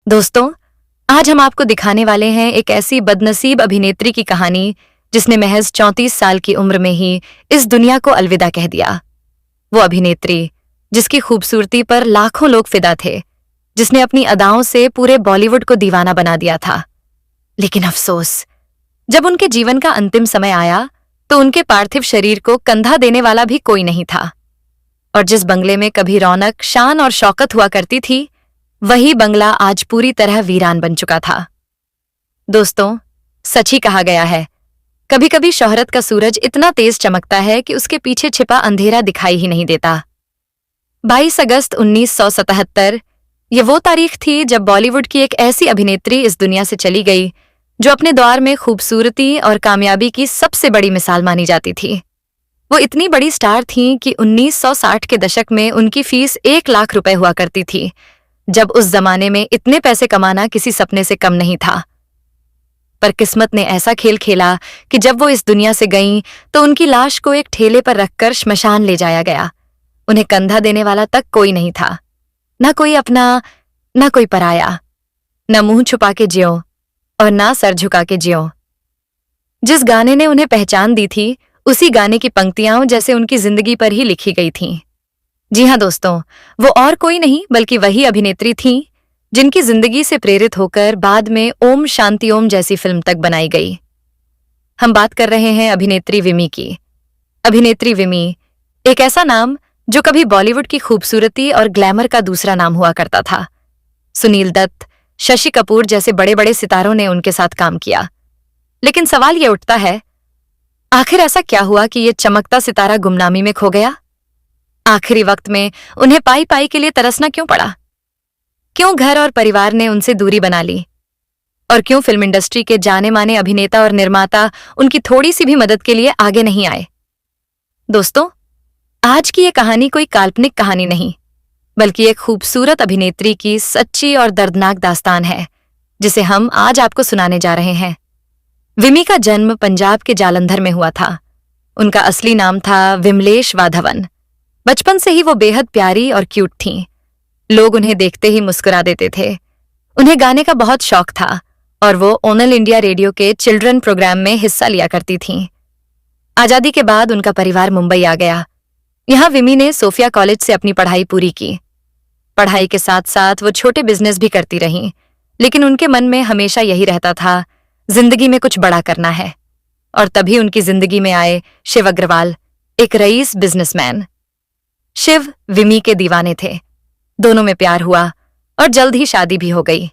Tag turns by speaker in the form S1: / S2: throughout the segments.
S1: दोस्तों, आज हम आपको दिखाने वाले हैं एक ऐसी बदनसीब अभिनेत्री की कहानी जिसने महज 34 साल की उम्र में ही इस दुनिया को अलविदा कह दिया। वो अभिनेत्री जिसकी खूबसूरती पर लाखों लोग फिदा थे, जिसने अपनी अदाओं से पूरे बॉलीवुड को दीवाना बना दिया था। लेकिन अफसोस, जब उनके जीवन का अंतिम समय आया तो उनके पार्थिव शरीर को कंधा देने वाला भी कोई नहीं था। और जिस बंगले में कभी रौनक, शान और शौकत हुआ करती थी, वही बंगला आज पूरी तरह वीरान बन चुका था। दोस्तों, सच ही कहा गया है, कभी कभी शोहरत का सूरज इतना तेज चमकता है कि उसके पीछे छिपा अंधेरा दिखाई ही नहीं देता। 22 अगस्त 1977 ये वो तारीख थी जब बॉलीवुड की एक ऐसी अभिनेत्री इस दुनिया से चली गई जो अपने दौर में खूबसूरती और कामयाबी की सबसे बड़ी मिसाल मानी जाती थी। वो इतनी बड़ी स्टार थीं कि 1960 के दशक में उनकी फीस 1 लाख रुपए हुआ करती थी, जब उस जमाने में इतने पैसे कमाना किसी सपने से कम नहीं था। पर किस्मत ने ऐसा खेल खेला कि जब वो इस दुनिया से गईं तो उनकी लाश को एक ठेले पर रखकर श्मशान ले जाया गया। उन्हें कंधा देने वाला तक कोई नहीं था, ना कोई अपना, ना कोई पराया, ना मुंह छुपा के जियो और ना सर झुका के जियो। जिस गाने ने उन्हें पहचान दी थी, उसी गाने की पंक्तियां जैसे उनकी जिंदगी पर ही लिखी गई थीं। जी हाँ दोस्तों, वो और कोई नहीं बल्कि वही अभिनेत्री थीं जिनकी जिंदगी से प्रेरित होकर बाद में ओम शांति ओम जैसी फिल्म तक बनाई गई। हम बात कर रहे हैं अभिनेत्री विमी की। अभिनेत्री विमी, एक ऐसा नाम जो कभी बॉलीवुड की खूबसूरती और ग्लैमर का दूसरा नाम हुआ करता था। सुनील दत्त, शशि कपूर जैसे बड़े बड़े सितारों ने उनके साथ काम किया। लेकिन सवाल ये उठता है, आखिर ऐसा क्या हुआ कि ये चमकता सितारा गुमनामी में खो गया? आखिरी वक्त में उन्हें पाई पाई के लिए तरसना क्यों पड़ा? क्यों घर और परिवार ने उनसे दूरी बना ली? और क्यों फिल्म इंडस्ट्री के जाने माने अभिनेता और निर्माता उनकी थोड़ी सी भी मदद के लिए आगे नहीं आए? दोस्तों, आज की ये कहानी कोई काल्पनिक कहानी नहीं, बल्कि एक खूबसूरत अभिनेत्री की सच्ची और दर्दनाक दास्तान है, जिसे हम आज आपको सुनाने जा रहे हैं। विमी का जन्म पंजाब के जालंधर में हुआ था। उनका असली नाम था विमलेश वाधवन। बचपन से ही वो बेहद प्यारी और क्यूट थीं। लोग उन्हें देखते ही मुस्कुरा देते थे। उन्हें गाने का बहुत शौक था और वो ऑल इंडिया रेडियो के चिल्ड्रन प्रोग्राम में हिस्सा लिया करती थीं। आजादी के बाद उनका परिवार मुंबई आ गया। यहाँ विमी ने सोफिया कॉलेज से अपनी पढ़ाई पूरी की। पढ़ाई के साथ साथ वो छोटे बिजनेस भी करती रहीं, लेकिन उनके मन में हमेशा यही रहता था, जिंदगी में कुछ बड़ा करना है। और तभी उनकी जिंदगी में आए शिव अग्रवाल, एक रईस बिजनेसमैन। शिव विमी के दीवाने थे। दोनों में प्यार हुआ और जल्द ही शादी भी हो गई।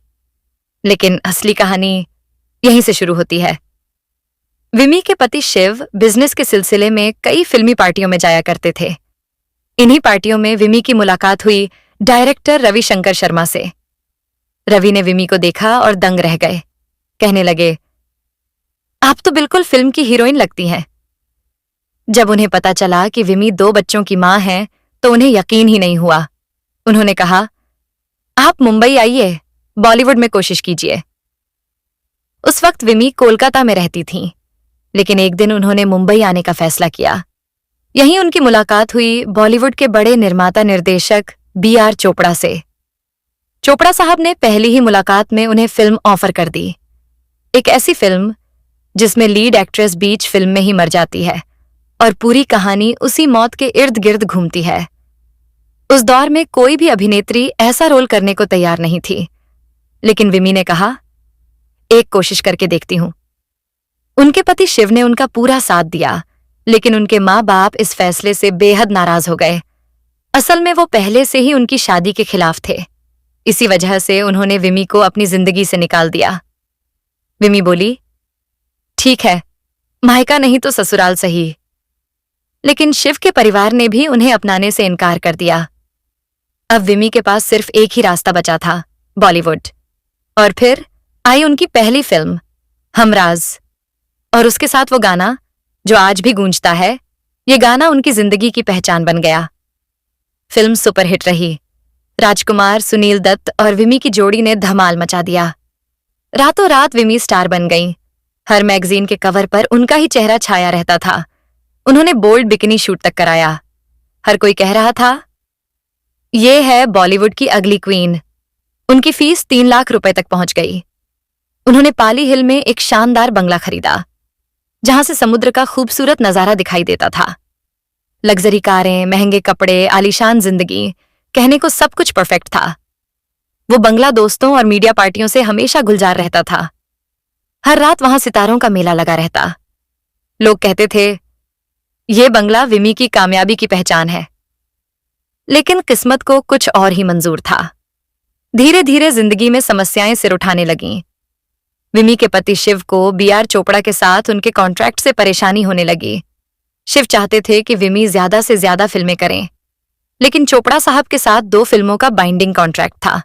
S1: लेकिन असली कहानी यहीं से शुरू होती है। विमी के पति शिव बिजनेस के सिलसिले में कई फिल्मी पार्टियों में जाया करते थे। इन्हीं पार्टियों में विमी की मुलाकात हुई डायरेक्टर रवि शंकर शर्मा से। रवि ने विमी को देखा और दंग रह गए। कहने लगे, आप तो बिल्कुल फिल्म की हीरोइन लगती हैं। जब उन्हें पता चला कि विमी 2 बच्चों की मां हैं, तो उन्हें यकीन ही नहीं हुआ। उन्होंने कहा, आप मुंबई आइए, बॉलीवुड में कोशिश कीजिए। उस वक्त विमी कोलकाता में रहती थीं, लेकिन एक दिन उन्होंने मुंबई आने का फैसला किया। यहीं उनकी मुलाकात हुई बॉलीवुड के बड़े निर्माता निर्देशक BR चोपड़ा से। चोपड़ा साहब ने पहली ही मुलाकात में उन्हें फिल्म ऑफर कर दी। एक ऐसी फिल्म जिसमें लीड एक्ट्रेस बीच फिल्म में ही मर जाती है और पूरी कहानी उसी मौत के इर्द गिर्द घूमती है। उस दौर में कोई भी अभिनेत्री ऐसा रोल करने को तैयार नहीं थी, लेकिन विमी ने कहा, एक कोशिश करके देखती हूं। उनके पति शिव ने उनका पूरा साथ दिया, लेकिन उनके माँ बाप इस फैसले से बेहद नाराज हो गए। असल में वो पहले से ही उनकी शादी के खिलाफ थे। इसी वजह से उन्होंने विमी को अपनी जिंदगी से निकाल दिया। विमी बोली, ठीक है, मायका नहीं तो ससुराल सही। लेकिन शिव के परिवार ने भी उन्हें अपनाने से इनकार कर दिया। अब विमी के पास सिर्फ एक ही रास्ता बचा था, बॉलीवुड। और फिर आई उनकी पहली फिल्म हमराज, और उसके साथ वो गाना जो आज भी गूंजता है। ये गाना उनकी जिंदगी की पहचान बन गया। फिल्म सुपरहिट रही। राजकुमार, सुनील दत्त और विमी की जोड़ी ने धमाल मचा दिया। रातों रात विमी स्टार बन गईं। हर मैगजीन के कवर पर उनका ही चेहरा छाया रहता था। उन्होंने बोल्ड बिकिनी शूट तक कराया। हर कोई कह रहा था, ये है बॉलीवुड की अगली क्वीन। उनकी फीस 3 लाख रुपए तक पहुंच गई। उन्होंने पाली हिल में एक शानदार बंगला खरीदा, जहां से समुद्र का खूबसूरत नजारा दिखाई देता था। लग्जरी कारें, महंगे कपड़े, आलीशान जिंदगी, कहने को सब कुछ परफेक्ट था। वो बंगला दोस्तों और मीडिया पार्टियों से हमेशा गुलजार रहता था। हर रात वहां सितारों का मेला लगा रहता। लोग कहते थे, ये बंगला विमी की कामयाबी की पहचान है। लेकिन किस्मत को कुछ और ही मंजूर था। धीरे धीरे जिंदगी में समस्याएं सिर उठाने लगीं। विमी के पति शिव को बीआर चोपड़ा के साथ उनके कॉन्ट्रैक्ट से परेशानी होने लगी। शिव चाहते थे कि विमी ज्यादा से ज्यादा फिल्में करें, लेकिन चोपड़ा साहब के साथ 2 फिल्मों का बाइंडिंग कॉन्ट्रैक्ट था।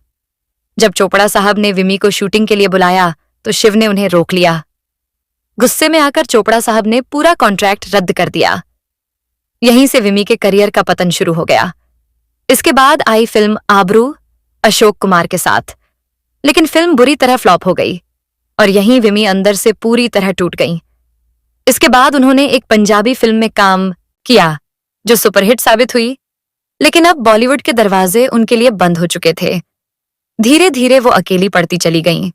S1: जब चोपड़ा साहब ने विमी को शूटिंग के लिए बुलाया तो शिव ने उन्हें रोक लिया। गुस्से में आकर चोपड़ा साहब ने पूरा कॉन्ट्रैक्ट रद्द कर दिया। यहीं से विमी के करियर का पतन शुरू हो गया। इसके बाद आई फिल्म आबरू अशोक कुमार के साथ, लेकिन फिल्म बुरी तरह फ्लॉप हो गई और यहीं विमी अंदर से पूरी तरह टूट गईं। इसके बाद उन्होंने एक पंजाबी फिल्म में काम किया जो सुपरहिट साबित हुई, लेकिन अब बॉलीवुड के दरवाजे उनके लिए बंद हो चुके थे। धीरे धीरे वो अकेली पड़ती चली गईं।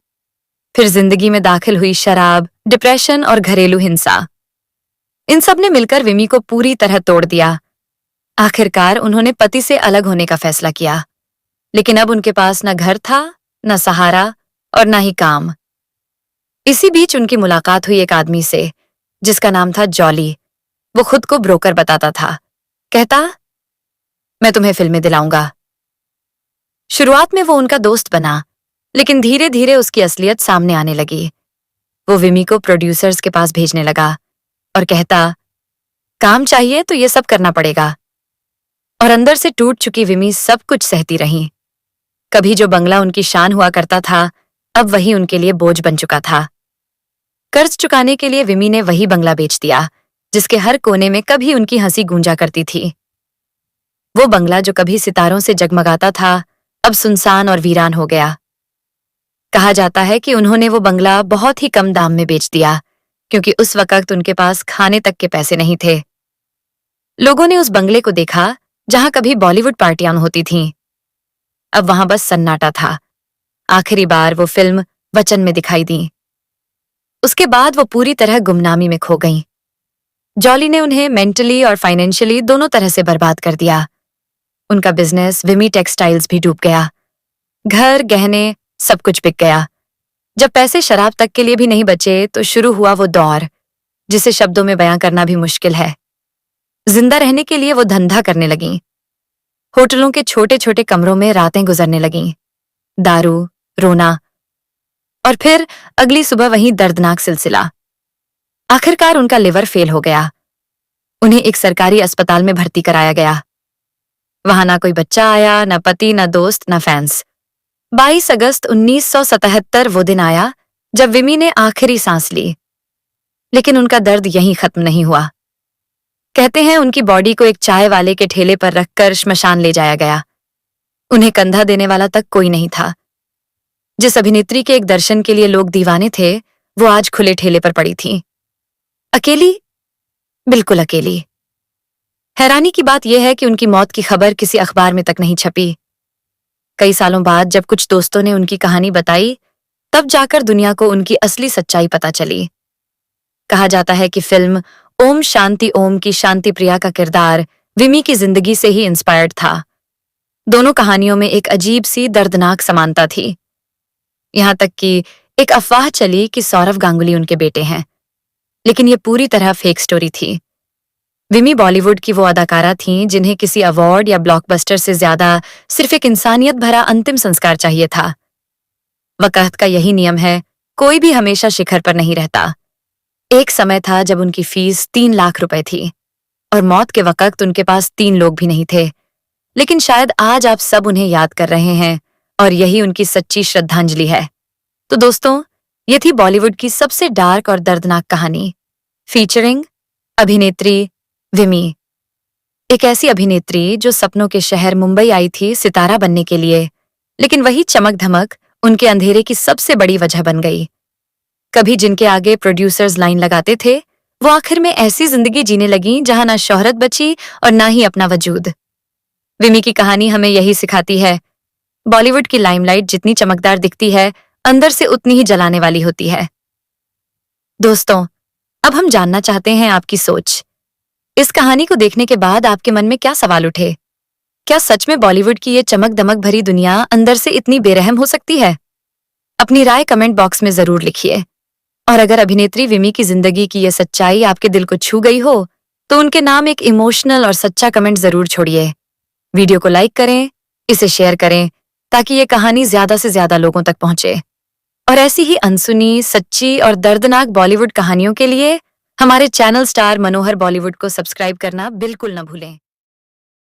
S1: फिर जिंदगी में दाखिल हुई शराब, डिप्रेशन और घरेलू हिंसा। इन सब ने मिलकर विमी को पूरी तरह तोड़ दिया। आखिरकार उन्होंने पति से अलग होने का फैसला किया, लेकिन अब उनके पास न घर था, न सहारा और न ही काम। इसी बीच उनकी मुलाकात हुई एक आदमी से जिसका नाम था जॉली। वो खुद को ब्रोकर बताता था। कहता, मैं तुम्हें फिल्में दिलाऊंगा। शुरुआत में वो उनका दोस्त बना, लेकिन धीरे धीरे उसकी असलियत सामने आने लगी। वो विमी को प्रोड्यूसर्स के पास भेजने लगा और कहता, काम चाहिए तो ये सब करना पड़ेगा। और अंदर से टूट चुकी विमी सब कुछ सहती रही। कभी जो बंगला उनकी शान हुआ करता था, अब वही उनके लिए बोझ बन चुका था। कर्ज चुकाने के लिए विमी ने वही बंगला बेच दिया जिसके हर कोने में कभी उनकी हंसी गूंजा करती थी। वो बंगला जो कभी सितारों से जगमगाता था, अब सुनसान और वीरान हो गया। कहा जाता है कि उन्होंने वो बंगला बहुत ही कम दाम में बेच दिया, क्योंकि उस वक्त उनके पास खाने तक के पैसे नहीं थे। लोगों ने उस बंगले को देखा जहां कभी बॉलीवुड पार्टियां होती थीं। अब वहां बस सन्नाटा था। आखिरी बार वो फिल्म वचन में दिखाई दी। उसके बाद वो पूरी तरह गुमनामी में खो गईं। जॉली ने उन्हें मेंटली और फाइनेंशियली दोनों तरह से बर्बाद कर दिया। उनका बिजनेस विमी टेक्सटाइल्स भी डूब गया। घर, गहने, सब कुछ बिक गया। जब पैसे शराब तक के लिए भी नहीं बचे तो शुरू हुआ वो दौर जिसे शब्दों में बयां करना भी मुश्किल है। जिंदा रहने के लिए वो धंधा करने लगीं। होटलों के छोटे छोटे कमरों में रातें गुजरने लगीं। दारू, रोना और फिर अगली सुबह वही दर्दनाक सिलसिला। आखिरकार उनका लिवर फेल हो गया। उन्हें एक सरकारी अस्पताल में भर्ती कराया गया। वहां ना कोई बच्चा आया, ना पति, ना दोस्त, ना फैंस। 22 अगस्त 1977 वो दिन आया जब विमी ने आखिरी सांस ली, लेकिन उनका दर्द यहीं खत्म नहीं हुआ। कहते हैं उनकी बॉडी को एक चाय वाले के ठेले पर रखकर श्मशान ले जाया गया। उन्हें कंधा देने वाला तक कोई नहीं था। जिस अभिनेत्री के एक दर्शन के लिए लोग दीवाने थे, वो आज खुले ठेले पर पड़ी थी। अकेली, बिल्कुल अकेली। हैरानी की बात यह है कि उनकी मौत की खबर किसी अखबार में तक नहीं छपी। कई सालों बाद जब कुछ दोस्तों ने उनकी कहानी बताई, तब जाकर दुनिया को उनकी असली सच्चाई पता चली। कहा जाता है कि फिल्म ओम शांति ओम की शांति प्रिया का किरदार विमी की जिंदगी से ही इंस्पायर्ड था। दोनों कहानियों में एक अजीब सी दर्दनाक समानता थी। यहां तक कि एक अफवाह चली कि सौरव गांगुली उनके बेटे हैं, लेकिन ये पूरी तरह फेक स्टोरी थी। विमी बॉलीवुड की वो अदाकारा थीं जिन्हें किसी अवार्ड या ब्लॉकबस्टर से ज्यादा सिर्फ एक इंसानियत भरा अंतिम संस्कार चाहिए था। वक़्त का यही नियम है, कोई भी हमेशा शिखर पर नहीं रहता। एक समय था जब उनकी फीस 3 लाख रुपए थी और मौत के वक़्त उनके पास 3 लोग भी नहीं थे। लेकिन शायद आज आप सब उन्हें याद कर रहे हैं और यही उनकी सच्ची श्रद्धांजलि है। तो दोस्तों, ये थी बॉलीवुड की सबसे डार्क और दर्दनाक कहानी, फीचरिंग अभिनेत्री विमी। एक ऐसी अभिनेत्री जो सपनों के शहर मुंबई आई थी सितारा बनने के लिए, लेकिन वही चमक धमक उनके अंधेरे की सबसे बड़ी वजह बन गई। कभी जिनके आगे प्रोड्यूसर्स लाइन लगाते थे, वो आखिर में ऐसी जिंदगी जीने लगी जहां ना शोहरत बची और ना ही अपना वजूद। विमी की कहानी हमें यही सिखाती है, बॉलीवुड की लाइमलाइट जितनी चमकदार दिखती है, अंदर से उतनी ही जलाने वाली होती है। दोस्तों, अब हम जानना चाहते हैं आपकी सोच। इस कहानी को देखने के बाद आपके मन में क्या सवाल उठे? क्या सच में बॉलीवुड की ये चमक दमक भरी दुनिया अंदर से इतनी बेरहम हो सकती है? अपनी राय कमेंट बॉक्स में जरूर लिखिए। और अगर अभिनेत्री विमी की जिंदगी की ये सच्चाई आपके दिल को छू गई हो, तो उनके नाम एक इमोशनल और सच्चा कमेंट जरूर छोड़िए। वीडियो को लाइक करें, इसे शेयर करें, ताकि ये कहानी ज्यादा से ज्यादा लोगों तक पहुंचे। और ऐसी ही अनसुनी, सच्ची और दर्दनाक बॉलीवुड कहानियों के लिए हमारे चैनल स्टार मनोहर बॉलीवुड को सब्सक्राइब करना बिल्कुल न भूलें।